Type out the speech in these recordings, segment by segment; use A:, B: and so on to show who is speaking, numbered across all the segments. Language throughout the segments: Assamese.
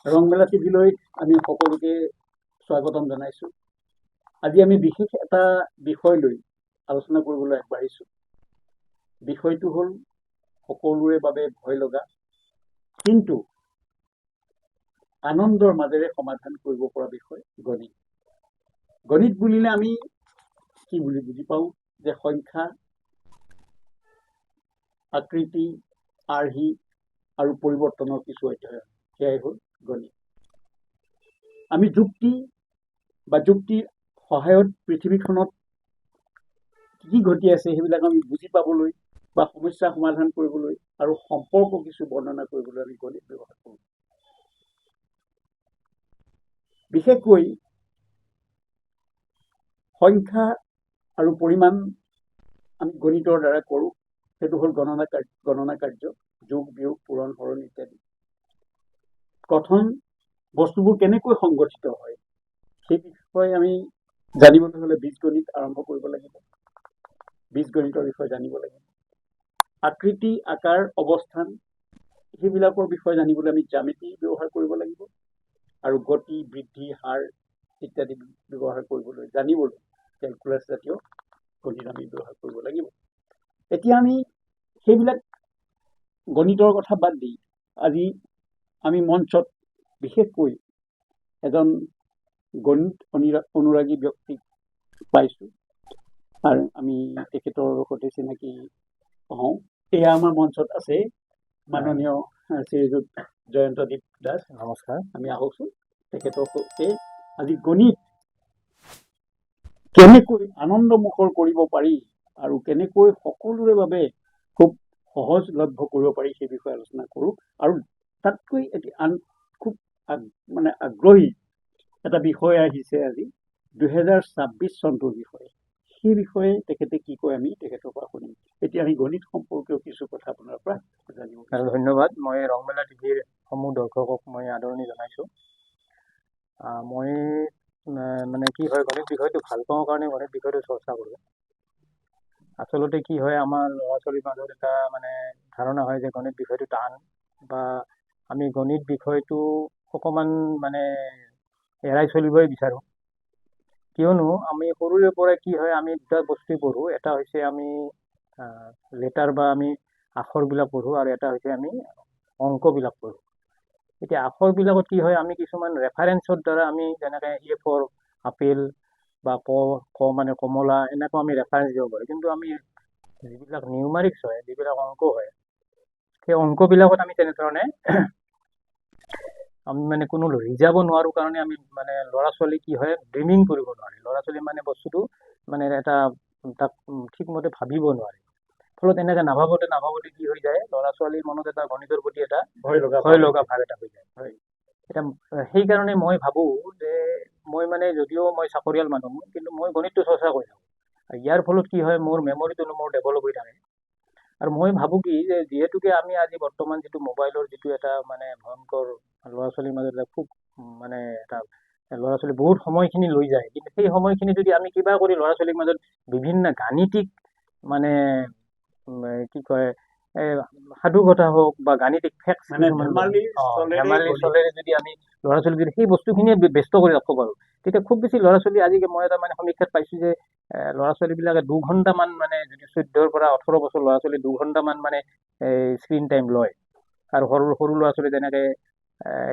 A: ৰংমেলা টিভিলৈ আমি সকলোকে স্বাগতম জনাইছোঁ। আজি আমি বিশেষ এটা বিষয় লৈ আলোচনা কৰিবলৈ আগবাঢ়িছোঁ। বিষয়টো হ'ল সকলোৰে বাবে ভয় লগা কিন্তু আনন্দৰ মাজেৰে সমাধান কৰিব পৰা বিষয় গণিত। গণিত বুলিলে আমি কি বুলি বুজি পাওঁ যে সংখ্যা, আকৃতি, আৰ্হি আৰু পৰিৱৰ্তনৰ কিছু অধ্যয়ন, সেয়াই হ'ল গণিত। আমি যুক্তিৰ সহায়ত পৃথিৱীখনত কি ঘটি আছে সেইবিলাক আমি বুজি পাবলৈ বা সমস্যা সমাধান কৰিবলৈ আৰু সম্পৰ্ক কিছু বৰ্ণনা কৰিবলৈ আমি গণিত ব্যৱহাৰ কৰোঁ। বিশেষকৈ সংখ্যা আৰু পৰিমাণ আমি গণিতৰ দ্বাৰা কৰোঁ। সেইটো হ'ল গণনা কাৰ্য, যোগ, বিয়োগ, পূৰণ, হৰণ ইত্যাদি। গঠন, বস্তুবোৰ কেনেকৈ সংগঠিত হয় সেই বিষয়ে আমি জানিবলৈ হ'লে বীজগণিত আৰম্ভ কৰিব লাগিব। বীজগণিতৰ বিষয়ে জানিব লাগিব। আকৃতি, আকাৰ, অৱস্থান সেইবিলাকৰ বিষয়ে জানিবলৈ আমি জ্যামিতি ব্যৱহাৰ কৰিব লাগিব আৰু গতি, বৃদ্ধি, হাৰ ইত্যাদি ব্যৱহাৰ কৰিবলৈ জানিবলৈ কেলকুলাছ জাতীয় গণিত আমি ব্যৱহাৰ কৰিব লাগিব। এতিয়া আমি সেইবিলাক গণিতৰ কথা বাদ দি আজি আমি মঞ্চত বিশেষকৈ এজন গণিত অনুৰাগী ব্যক্তিক পাইছোঁ আৰু আমি তেখেতৰ সৈতে চিনাকি হওঁ। এয়া আমাৰ মঞ্চত আছে মাননীয় শ্ৰীযুত জয়ন্তদ্বীপ দাস।
B: নমস্কাৰ।
A: আমি আহোঁচোন তেখেতৰ সৈতে আজি গণিত কেনেকৈ আনন্দমুখৰ কৰিব পাৰি আৰু কেনেকৈ সকলোৰে বাবে খুব সহজলভ্য কৰিব পাৰি সেই বিষয়ে আলোচনা কৰোঁ। আৰু তাতকৈ এটি আন খুব আগ্ৰহী এটা বিষয় আহিছে আজি 2026 চনটোৰ বিষয়ে। সেই বিষয়ে তেখেতে কি কয় আমি তেখেতৰ পৰা শুনিম। এতিয়া আমি গণিত সম্পৰ্কীয় কিছু কথা আপোনাৰ পৰা জানিব
B: আৰু ধন্যবাদ। মই ৰংমেলা টিভিৰ সমূহ দৰ্শকক মই আদৰণি জনাইছোঁ। মই মানে কি হয়, গণিত বিষয়টো ভাল পাওঁ কাৰণে গণিত বিষয়টো চৰ্চা কৰোঁ। আচলতে কি হয়, আমাৰ ল'ৰা ছোৱালীৰ মাজত এটা মানে ধাৰণা হয় যে গণিত বিষয়টো টান, বা আমি গণিত বিষয়টো অকণমান মানে এৰাই চলিবই বিচাৰোঁ। কিয়নো আমি সৰুৰে পৰাই কি হয়, আমি দুটা বস্তু পঢ়োঁ। এটা হৈছে আমি লেটাৰ বা আমি আখৰবিলাক পঢ়োঁ আৰু এটা হৈছে আমি অংকবিলাক পঢ়োঁ। এতিয়া আখৰবিলাকত কি হয়, আমি কিছুমান ৰেফাৰেঞ্চৰ দ্বাৰা আমি যেনেকৈ এ ফৰ আপেল বা ক মানে কমলা, এনেকুৱা আমি ৰেফাৰেঞ্চ দিব পাৰোঁ। কিন্তু আমি যিবিলাক নিউমাৰিক্স হয়, যিবিলাক অংক হয়, সেই অংকবিলাকত আমি তেনেধৰণে আমি মানে কোনো ৰিজাব নোৱাৰোঁ কাৰণে আমি মানে ল'ৰা ছোৱালী কি হয়, ড্ৰিমিং কৰিব নোৱাৰে। ল'ৰা ছোৱালী মানে বস্তুটো মানে এটা তাক ঠিকমতে ভাবিব নোৱাৰে। ফলত এনেকৈ নাভাবোতে কি হৈ যায়, ল'ৰা ছোৱালীৰ মনত এটা গণিতৰ প্ৰতি এটা ভয় লগা ভাৱ এটা হৈ যায়। হয়, এতিয়া সেইকাৰণে মই ভাবোঁ যে মই মানে যদিও মই চাকৰিয়াল মানুহ, কিন্তু মই গণিতটো চৰ্চা কৰি থাকোঁ। ইয়াৰ ফলত কি হয়, মোৰ মেমৰিটো মোৰ ডেভেলপ হৈ থাকে। আৰু মই ভাবোঁ কি যে যিহেতুকে আমি আজি বৰ্তমান যিটো মোবাইলৰ যিটো এটা মানে ভয়ংকৰ ল'ৰা ছোৱালীৰ মাজত এটা খুব মানে এটা ল'ৰা ছোৱালী বহুত সময়খিনি লৈ যায়, কিন্তু সেই সময়খিনি যদি আমি কিবা কৰি ল'ৰা ছোৱালীৰ মাজত বিভিন্ন গাণিতিক মানে কি কয়, সাধু কথা হওক বা গাণিতিক ফেক্টছ ধেমালি চলেৰে যদি আমি ল'ৰা ছোৱালীক যদি সেই বস্তুখিনিয়ে ব্যস্ত কৰি ৰাখিব পাৰোঁ, তেতিয়া খুব বেছি ল'ৰা ছোৱালী আজি মই এটা মানে সমীক্ষাত পাইছোঁ যে ল'ৰা ছোৱালীবিলাকে 2 ঘণ্টামান মানে যদি 14 পৰা 18 বছৰ ল'ৰা ছোৱালী 2 ঘণ্টামান মানে স্ক্ৰীণ টাইম লয়, আৰু সৰু ল'ৰা ছোৱালী তেনেকৈ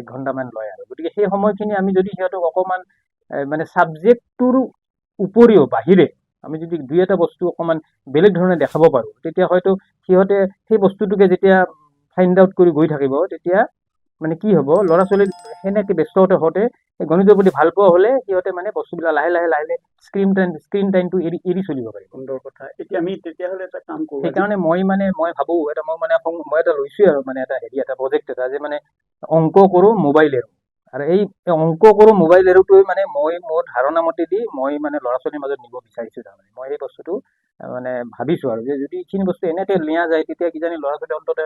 B: 1 ঘণ্টামান লয়। আৰু গতিকে সেই সময়খিনি আমি যদি সিহঁতক অকণমান মানে ছাবজেক্টটোৰ উপৰিও বাহিৰে আমি যদি দুই এটা বস্তু অকণমান বেলেগ ধৰণে দেখাব পাৰোঁ, তেতিয়া হয়তো সিহঁতে সেই বস্তুটোকে যেতিয়া ফাইণ্ড আউট কৰি গৈ থাকিব, তেতিয়া মানে কি হ'ব, ল'ৰা ছোৱালীৰ সেনেকৈ ব্যস্ত হওঁতে গণিতৰ প্ৰতি ভাল পোৱা হ'লে সিহঁতে মানে বস্তুবিলাক লাহে লাহে স্ক্ৰীণ টাইমটো এৰি চলিব পাৰিব।
A: সুন্দৰ কথা। এতিয়া আমি তেতিয়াহ'লে এটা কাম কৰোঁ।
B: সেইকাৰণে মই ভাবোঁ এটা মই এটা লৈছোঁ আৰু মানে এটা প্ৰজেক্ট এটা যে মানে অংক কৰোঁ মোবাইল এৰো। আৰু এই অংক কৰোঁ মোবাইল এৰোটোৱে মানে মই মোৰ ধাৰণা মতে দি মই মানে ল'ৰা ছোৱালীৰ মাজত নিব বিচাৰিছোঁ। তাৰমানে মই এই বস্তুটো মানে ভাবিছোঁ আৰু যে যদি এইখিনি বস্তু এনেকৈ নিয়া যায়, তেতিয়া কিজানি ল'ৰা ছোৱালী অন্তত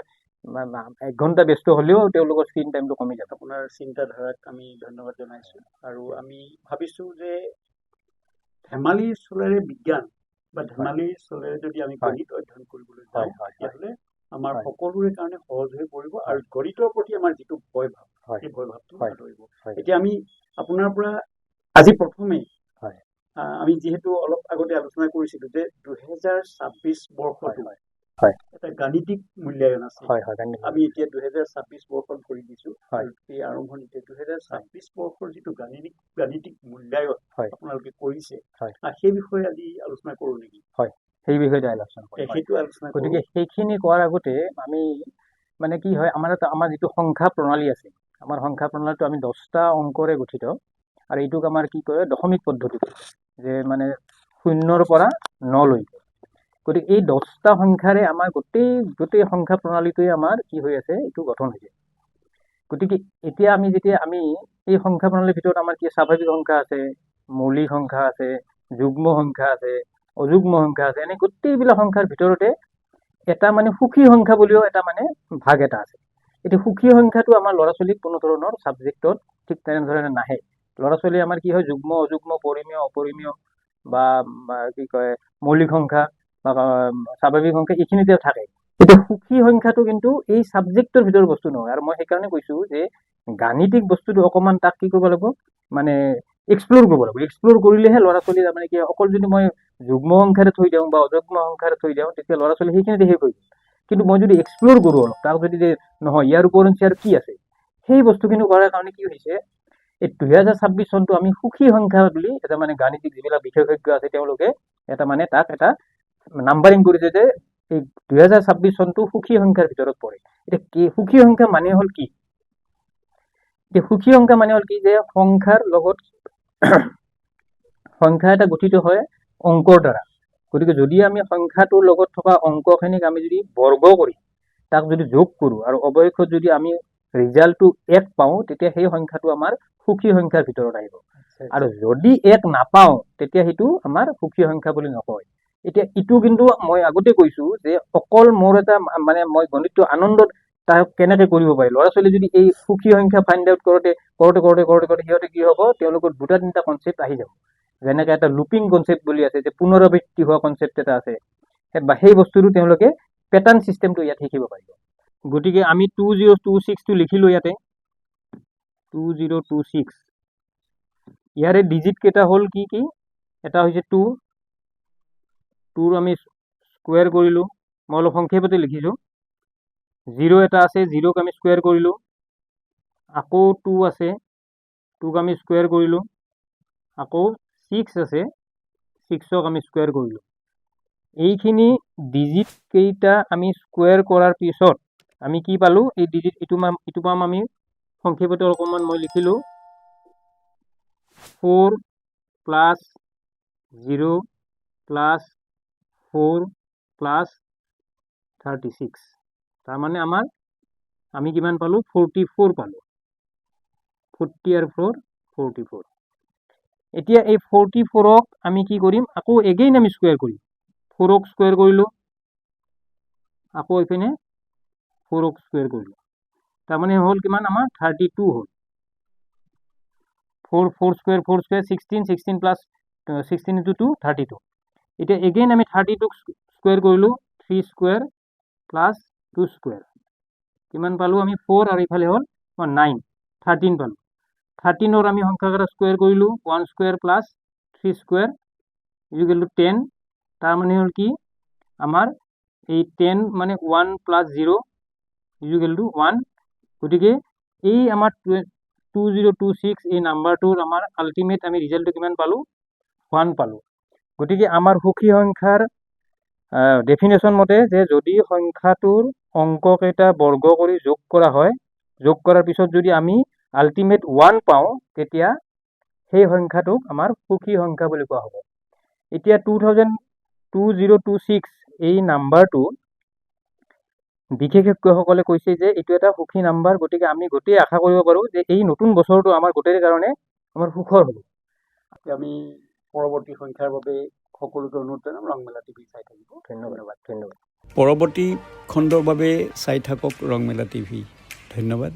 B: 1 ঘণ্টা ব্যস্ত হ'লেও তেওঁলোকৰ স্ক্ৰীণ টাইমটো কমি যাব।
A: আপোনাৰ চিন্তাধাৰাক আমি ধন্যবাদ জনাইছোঁ। আৰু আমি ভাবিছোঁ যে ধেমালিৰ চলেৰে বিজ্ঞান বা ধেমালিৰ চলেৰে যদি আমি গণিত অধ্যয়ন কৰিবলৈ যাওঁ, তেতিয়াহ'লে আমাৰ
B: হয়।
A: সকলোৰে কাৰণে সহজ হৈ পৰিব আৰু গণিতৰ প্ৰতি আমাৰ যিটো ভয় ভাৱ
B: হয়
A: সেই ভয় ভাৱটো
B: হয়
A: আঁতৰিব।
B: হয়
A: এতিয়া আমি আপোনাৰ পৰা আজি প্ৰথমেই
B: হয়
A: আমি যিহেতু অলপ আগতে আলোচনা কৰিছিলো যে 2026
B: হয়
A: বৰ্ষটো
B: হয় হয়
A: এটা গাণিতিক মূল্যায়ন আছে।
B: হয় হয় ধন্যবাদ।
A: আমি এতিয়া 2026 বৰ্ষত ভৰি দিছো
B: হয়
A: আৰু এই আৰম্ভণিতে
B: হয়
A: 2026 বৰ্ষৰ যিটো গাণিতিক মূল্যায়ন
B: হয়
A: আপোনালোকে কৰিছে
B: হয়
A: সেই বিষয়ে আজি আলোচনা কৰো নেকি?
B: হয় সেই বিষয়তে আলোচনা কৰিম। হয়।
A: সেইটো আলোচনা কৰো।
B: গতিকে সেইখিনি কৰাৰ আগতে আমি মানে কি হয় আমাৰ যিটো সংখ্যা প্ৰণালী আছে, আমাৰ সংখ্যা প্ৰণালীটো আমি 10টা অংকৰে গঠিত আৰু এইটোক আমাৰ কি কয় দশমিক পদ্ধতি কয়, যে মানে 0ৰ পৰা 9 লৈকে। গতিকে এই 10টা সংখ্যাৰে আমাৰ গোটেই সংখ্যা প্ৰণালীটোৱে আমাৰ কি হৈ আছে, এইটো গঠন হৈছে। গতিকে এতিয়া যেতিয়া আমি এই সংখ্যা প্ৰণালীৰ ভিতৰত আমাৰ কি স্বাভাৱিক সংখ্যা আছে, মৌলিক সংখ্যা আছে, যুগ্ম সংখ্যা আছে, অযুগ্ম সংখ্যা আছে, এনে গোটেইবিলাক সংখ্যাৰ ভিতৰতে এটা মানে সুখী সংখ্যা বুলিও এটা মানে ভাগ এটা আছে। এতিয়া সুখী সংখ্যাটো আমাৰ ল'ৰা ছোৱালীক কোনো ধৰণৰ ছাবজেক্টত ঠিক তেনেধৰণে নাহে। ল'ৰা ছোৱালী আমাৰ কি হয় যুগ্ম অযুগ্ম পৰিমেয় অপৰিমেয় বা কি কয় মৌলিক সংখ্যা বা স্বাভাৱিক সংখ্যা এইখিনিতে থাকে। এতিয়া সুখী সংখ্যাটো কিন্তু এই ছাবজেক্টৰ ভিতৰৰ বস্তু নহয়। আৰু মই সেইকাৰণে কৈছো যে গাণিতিক বস্তুটো অকমান তাক কি কৰিব লাগিব, মানে এক্সপ্ল'ৰ কৰিব লাগিব। এক্সপ্ল'ৰ কৰিলেহে ল'ৰা ছোৱালী তাৰমানে কি অকল যদি মই যুগ্ম সংখ্যাৰে থৈ দিওঁ বা অযুগ্ম সংখ্যাৰে থৈ দিওঁ তেতিয়া ল'ৰা ছোৱালী সেইখিনিতে শেষ হৈ যায়। কিন্তু মই যদি এক্সপ্ল'ৰ কৰোঁ অলপ, তাক যদি নহয় ইয়াৰ ওপৰঞ্চি আৰু কি আছে, সেই বস্তুখিনি কৰাৰ কাৰণে কি হৈছে, এই 2026 চনটো আমি সুখী সংখ্যা বুলি এটা মানে গাণিতিক যিবিলাক বিশেষজ্ঞ আছে তেওঁলোকে এটা মানে তাক এটা নাম্বাৰিং কৰিছে যে এই 2026 চনটো সুখী সংখ্যাৰ ভিতৰত পৰে। এতিয়া কি সুখী সংখ্যা মানে হ'ল কি? এতিয়া সুখী সংখ্যা মানে হ'ল কি, যে সংখ্যাৰ লগত সংখ্যা এটা গঠিত হয় অংকৰ দ্বাৰা। গতিকে যদি আমি সংখ্যাটোৰ লগত থকা অংকখিনিক আমি যদি বৰ্গ কৰি তাক যদি যোগ কৰোঁ আৰু অৱশেষত যদি আমি ৰিজাল্টটো 1 পাওঁ, তেতিয়া সেই সংখ্যাটো আমাৰ সুখী সংখ্যাৰ ভিতৰত আহিব। আৰু যদি 1 নাপাওঁ তেতিয়া সেইটো আমাৰ সুখী সংখ্যা বুলি নকয়। এতিয়া ইটো কিন্তু মই আগতে কৈছো যে অকল মোৰ এটা মানে মই গণিতটো আনন্দত তাক কেনেকে কৰিব পাৰি। ল'ৰা ছোৱালী যদি এই সুখী সংখ্যা ফাইণ্ড আউট কৰোতে সিহঁতে কি হ'ব, তেওঁলোকৰ 2-3টা কনচেপ্ট আহি যাব। যেনেকে এটা লুপিং কনচেপ্ট বুলি আছে, যে পুনৰাবৃত্তি হোৱা কনচেপ্ট এটা আছে, বা সেই বস্তুটো তেওঁলোকে পেটাৰ্ণ চিষ্টেমটো ইয়াত শিকিব পাৰিব। গতিকে আমি 2026টো লিখিলো ইয়াতে 2026। ইয়াৰে ডিজিট কেইটা হ'ল কি কি? এটা হৈছে 2, 2ৰ আমি স্কুৱেৰ কৰিলো, মই অলপ সংক্ষেপতে লিখিছো। 0 এটা আছে, 0ক আমি স্কুৱেৰ কৰিলো। আকৌ 2 আছে, 2ক আমি স্কুৱেৰ কৰিলো। আকৌ 6 আছে, 6ক আমি স্কুৱেৰ কৰিলো। এইখিনি ডিজিট কেইটা আমি স্কুৱেৰ কৰাৰ পিছত আমি কি পালো, এই ডিজিট ইটো পাম আমি সংক্ষেপতে অকণমান মই লিখিলো 4 প্লাছ 0 প্লাছ 4 প্লাছ 36। তাৰমানে আমি কিমান পালো, 44 পালো। 40 আৰু 4 44। এতিয়া এই 44ক আমি কি কৰিম, আকৌ এগেইন আমি স্কুৱেৰ কৰিম। 4ক স্কুৱেৰ কৰিলো, আকৌ এইপিনে 4ক স্কুৱেৰ কৰিলো। তাৰমানে হ'ল কিমান, আমাৰ 32 হ'ল। 4 স্কুৱেৰ 16, 16 প্লাছ 16 ইনটু 2 32। এতিয়া এগেইন আমি 32ক স্কুৱেৰ কৰিলো, 3 স্কুৱেৰ প্লাছ 2 স্কুৱেৰ। কিমান পালো আমি, 4 আৰু ইফালে হ'ল 9, 13 পালো। 13ৰ আমি সংখ্যাকেইটা স্কুৱেৰ কৰিলো, 1 square plus 3 square equal to 10। তাৰমানে হ'ল কি, আমাৰ এই 10 মানে 1 প্লাছ 0 ইকুৱেল টু 1। গতিকে এই আমাৰ 2026 এই নাম্বাৰটোৰ আমাৰ আল্টিমেট আমি ৰিজাল্টটো কিমান পালো, 1 পালো। গতিকে আমাৰ সুখী সংখ্যাৰ ডেফিনেশ্যন মতে যে যদি সংখ্যাটোৰ অংককেইটা বৰ্গ কৰি যোগ কৰা হয়, যোগ কৰাৰ পিছত যদি আমি আল্টিমেট 1 পাওঁ, তেতিয়া সেই সংখ্যাটোক আমাৰ সুখী সংখ্যা বুলি কোৱা হ'ব। এতিয়া 2026 এই নাম্বাৰটো বিশেষজ্ঞসকলে কৈছে যে এইটো এটা সুখী নাম্বাৰ। গতিকে আমি গোটেই আশা কৰিব পাৰো যে এই নতুন বছৰটো আমাৰ গোটেই কাৰণে আমাৰ সুখৰ হ'ব।
A: আমি পৰৱৰ্তী সংখ্যাৰ বাবে সকলোকে অনুৰোধ জনাম ৰংমেলা টিভি চাই থাকিব।
B: ধন্যবাদ ধন্যবাদ।
C: পৰৱৰ্তী খণ্ডৰ বাবে চাই থাকক ৰংমেলা টিভি। ধন্যবাদ।